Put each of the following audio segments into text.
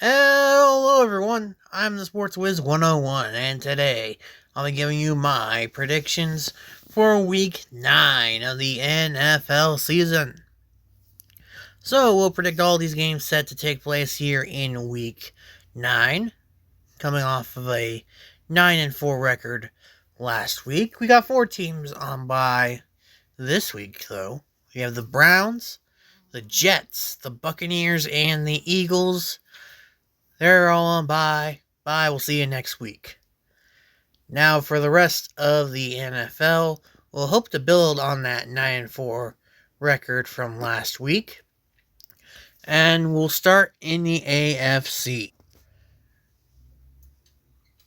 Hello everyone, I'm the Sports Wiz 101, and today I'll be giving you my predictions for Week 9 of the NFL season. So we'll predict all these games set to take place here in Week 9, coming off of a 9-4 record last week. We got 4 teams on bye this week though. We have the Browns, the Jets, the Buccaneers, and the Eagles. They're all on bye. Bye. We'll see you next week. Now, for the rest of the NFL, we'll hope to build on that 9-4 record from last week. And we'll start in the AFC.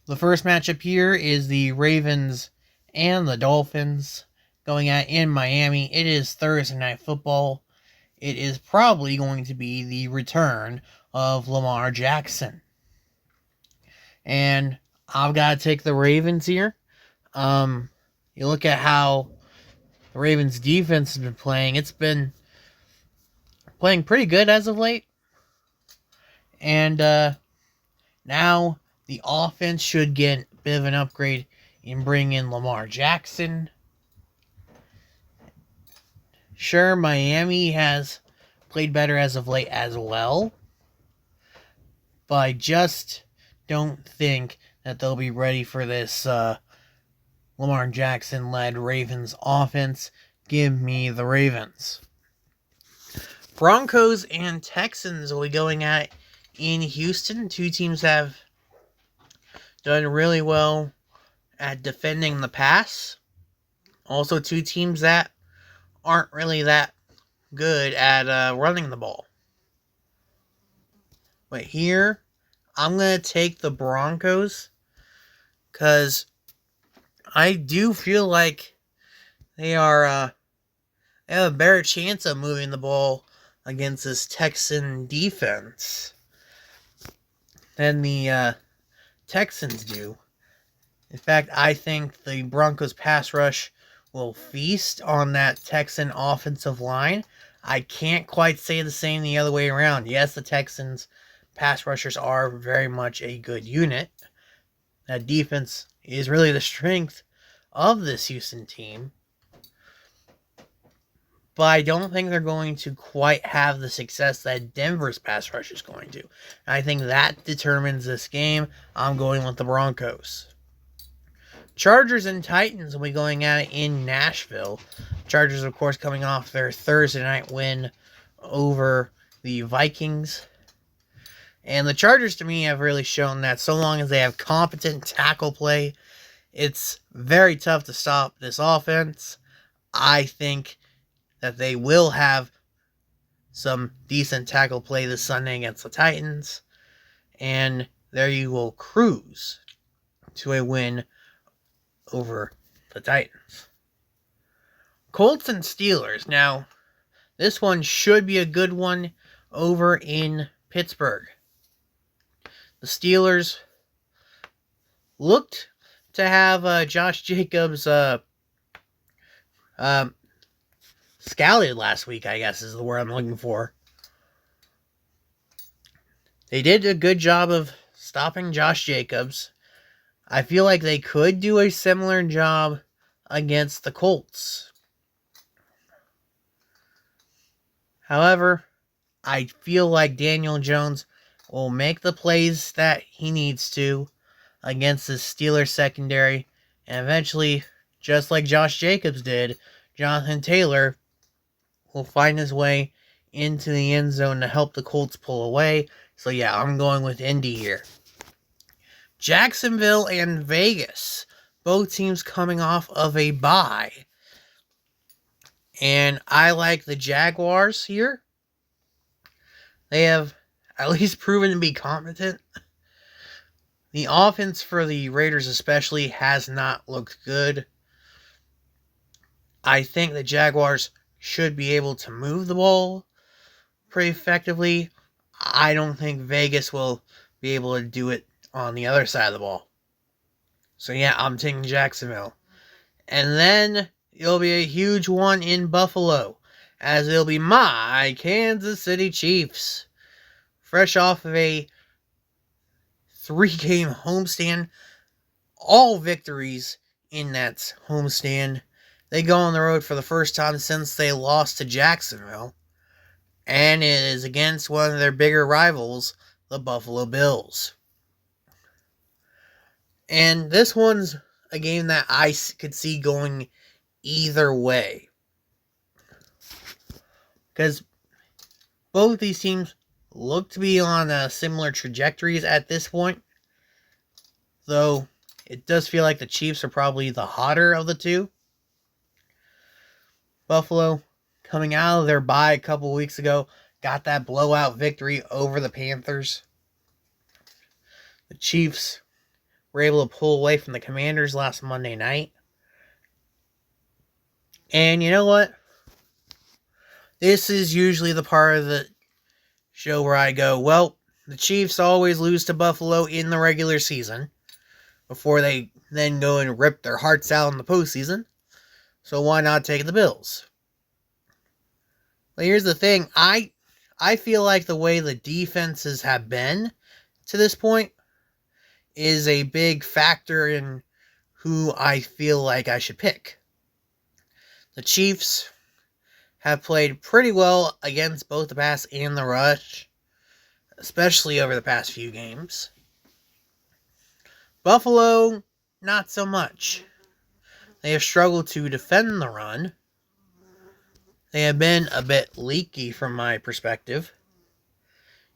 The first matchup here is the Ravens and the Dolphins going at in Miami. It is Thursday Night Football. It is probably going to be the return of Lamar Jackson. And I've got to take the Ravens here. You look at how the Ravens defense has been playing. It's been playing pretty good as of late. And now the offense should get a bit of an upgrade in bringing in Lamar Jackson. Sure, Miami has played better as of late as well. But I just don't think that they'll be ready for this Lamar Jackson-led Ravens offense. Give me the Ravens. Broncos and Texans will be going at in Houston. Two teams have done really well at defending the pass. Also, two teams that aren't really that good at running the ball. But here, I'm going to take the Broncos because I do feel like they have a better chance of moving the ball against this Texan defense than the Texans do. In fact, I think the Broncos pass rush will feast on that Texan offensive line. I can't quite say the same the other way around. Yes, the Texans pass rushers are very much a good unit. That defense is really the strength of this Houston team. But I don't think they're going to quite have the success that Denver's pass rush is going to. And I think that determines this game. I'm going with the Broncos. Chargers and Titans will be going at it in Nashville. Chargers, of course, coming off their Thursday night win over the Vikings. And the Chargers, to me, have really shown that so long as they have competent tackle play, it's very tough to stop this offense. I think that they will have some decent tackle play this Sunday against the Titans. And there you will cruise to a win over the Titans. Colts and Steelers. Now, this one should be a good one over in Pittsburgh. The Steelers looked to have Josh Jacobs scouted last week, I guess is the word I'm looking for. They did a good job of stopping Josh Jacobs. I feel like they could do a similar job against the Colts. However, I feel like Daniel Jones will make the plays that he needs to against the Steelers secondary, and eventually, just like Josh Jacobs did, Jonathan Taylor will find his way into the end zone to help the Colts pull away. So yeah, I'm going with Indy here. Jacksonville and Vegas. Both teams coming off of a bye. And I like the Jaguars here. They have at least proven to be competent. The offense for the Raiders especially has not looked good. I think the Jaguars should be able to move the ball pretty effectively. I don't think Vegas will be able to do it on the other side of the ball. So yeah, I'm taking Jacksonville. And then it'll be a huge one in Buffalo, as it'll be my Kansas City Chiefs. Fresh off of a 3-game homestand, all victories in that homestand. They go on the road for the first time since they lost to Jacksonville, and it is against one of their bigger rivals, the Buffalo Bills. And this one's a game that I could see going either way, because both these teams look to be on similar trajectories at this point, though it does feel like the Chiefs are probably the hotter of the two. Buffalo, coming out of their bye a couple weeks ago, got that blowout victory over the Panthers. The Chiefs were able to pull away from the Commanders last Monday night. And you know what? This is usually the part of the show where I go, well, the Chiefs always lose to Buffalo in the regular season before they then go and rip their hearts out in the postseason. So why not take the Bills? But here's the thing. I feel like the way the defenses have been to this point is a big factor in who I feel like I should pick. The Chiefs have played pretty well against both the pass and the rush, especially over the past few games. Buffalo, not so much. They have struggled to defend the run. They have been a bit leaky from my perspective.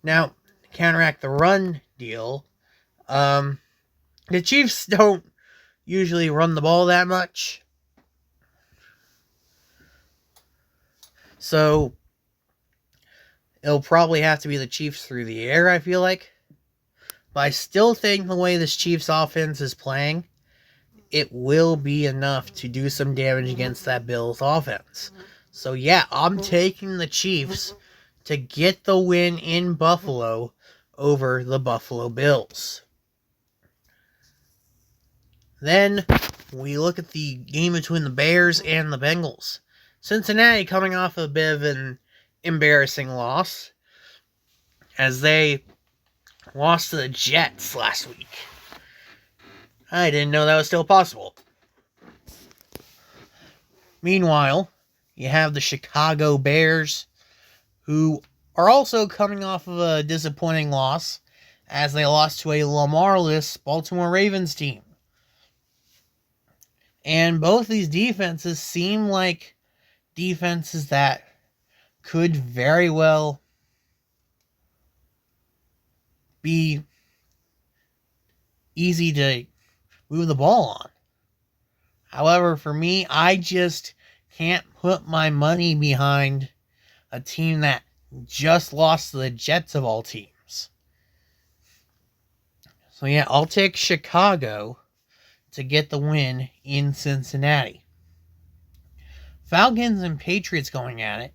Now, to counteract the run deal, the Chiefs don't usually run the ball that much. So, it'll probably have to be the Chiefs through the air, I feel like. But I still think the way this Chiefs offense is playing, it will be enough to do some damage against that Bills offense. So yeah, I'm taking the Chiefs to get the win in Buffalo over the Buffalo Bills. Then we look at the game between the Bears and the Bengals. Cincinnati coming off a bit of an embarrassing loss as they lost to the Jets last week. I didn't know that was still possible. Meanwhile, you have the Chicago Bears, who are also coming off of a disappointing loss as they lost to a Lamar-less Baltimore Ravens team. And both these defenses seem like defenses that could very well be easy to move the ball on. However, for me, I just can't put my money behind a team that just lost to the Jets of all teams. So yeah, I'll take Chicago to get the win in Cincinnati. Falcons and Patriots going at it.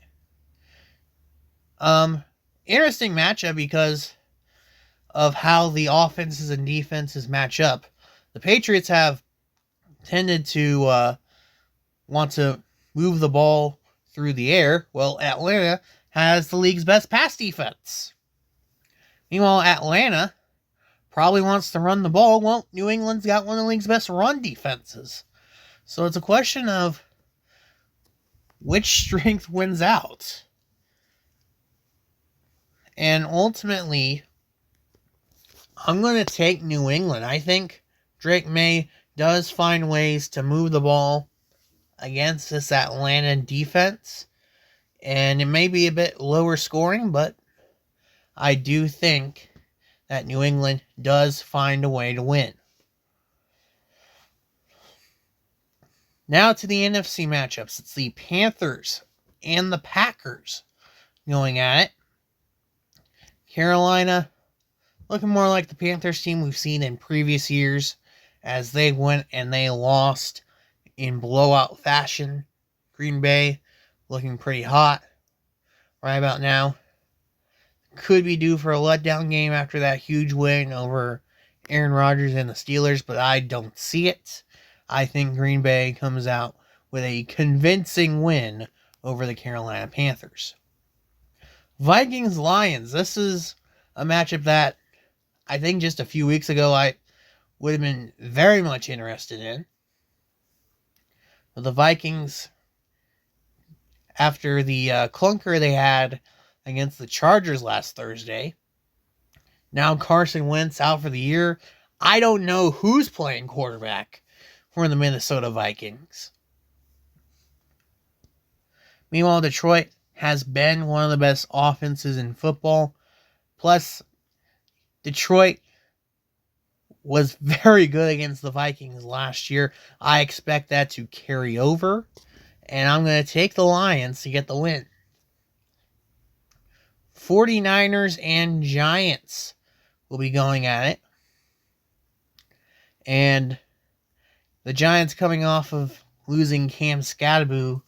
Interesting matchup because of how the offenses and defenses match up. The Patriots have tended to want to move the ball through the air. Well, Atlanta has the league's best pass defense. Meanwhile, Atlanta probably wants to run the ball. Well, New England's got one of the league's best run defenses. So it's a question of which strength wins out. And ultimately, I'm going to take New England. I think Drake May does find ways to move the ball against this Atlanta defense. And it may be a bit lower scoring, but I do think that New England does find a way to win. Now to the NFC matchups. It's the Panthers and the Packers going at it. Carolina looking more like the Panthers team we've seen in previous years as they went and they lost in blowout fashion. Green Bay looking pretty hot right about now. Could be due for a letdown game after that huge win over Aaron Rodgers and the Steelers, but I don't see it. I think Green Bay comes out with a convincing win over the Carolina Panthers. Vikings-Lions. This is a matchup that I think just a few weeks ago I would have been very much interested in. But the Vikings, after the clunker they had against the Chargers last Thursday, now Carson Wentz out for the year. I don't know who's playing quarterback for the Minnesota Vikings. Meanwhile, Detroit has been one of the best offenses in football. Plus, Detroit was very good against the Vikings last year. I expect that to carry over. And I'm going to take the Lions to get the win. 49ers and Giants will be going at it. And the Giants coming off of losing Cam Skattebo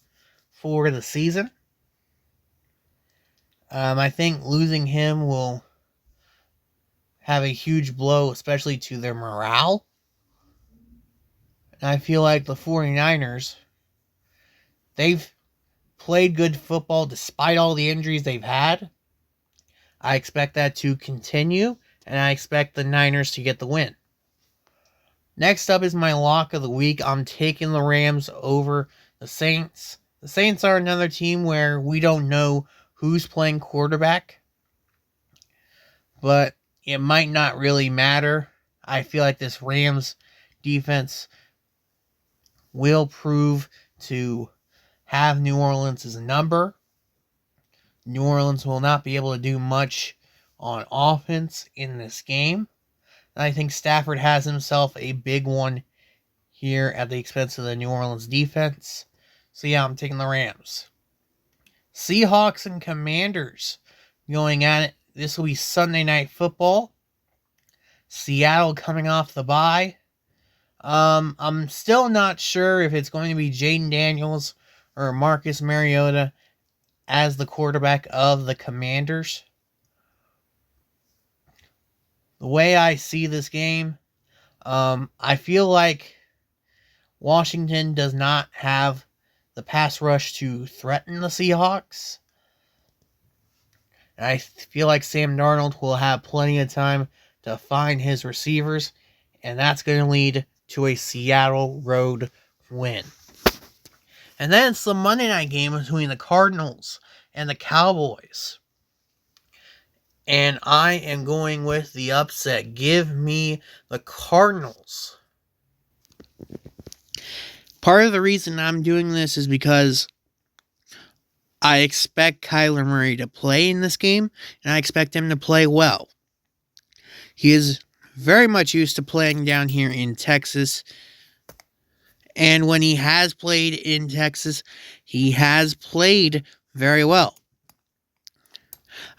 for the season. I think losing him will have a huge blow, especially to their morale. And I feel like the 49ers, they've played good football despite all the injuries they've had. I expect that to continue, and I expect the Niners to get the win. Next up is my lock of the week. I'm taking the Rams over the Saints. The Saints are another team where we don't know who's playing quarterback, but it might not really matter. I feel like this Rams defense will prove to have New Orleans' number. New Orleans will not be able to do much on offense in this game. And I think Stafford has himself a big one here at the expense of the New Orleans defense. So yeah, I'm taking the Rams. Seahawks and Commanders going at it. This will be Sunday Night Football. Seattle coming off the bye. I'm still not sure if it's going to be Jaden Daniels or Marcus Mariota as the quarterback of the Commanders. The way I see this game, I feel like Washington does not have the pass rush to threaten the Seahawks. And I feel like Sam Darnold will have plenty of time to find his receivers, and that's going to lead to a Seattle road win. And then it's the Monday night game between the Cardinals and the Cowboys. And I am going with the upset. Give me the Cardinals. Part of the reason I'm doing this is because I expect Kyler Murray to play in this game, and I expect him to play well. He is very much used to playing down here in Texas. And when he has played in Texas, he has played very well.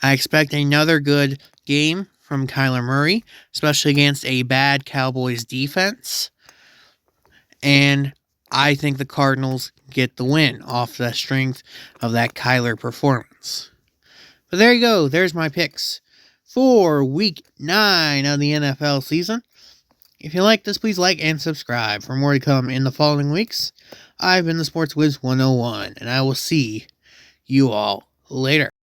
I expect another good game from Kyler Murray, especially against a bad Cowboys defense. And I think the Cardinals get the win off the strength of that Kyler performance. But there you go. There's my picks for Week 9 of the NFL season. If you like this, please like and subscribe for more to come in the following weeks. I've been the Sports Wiz 101, and I will see you all later.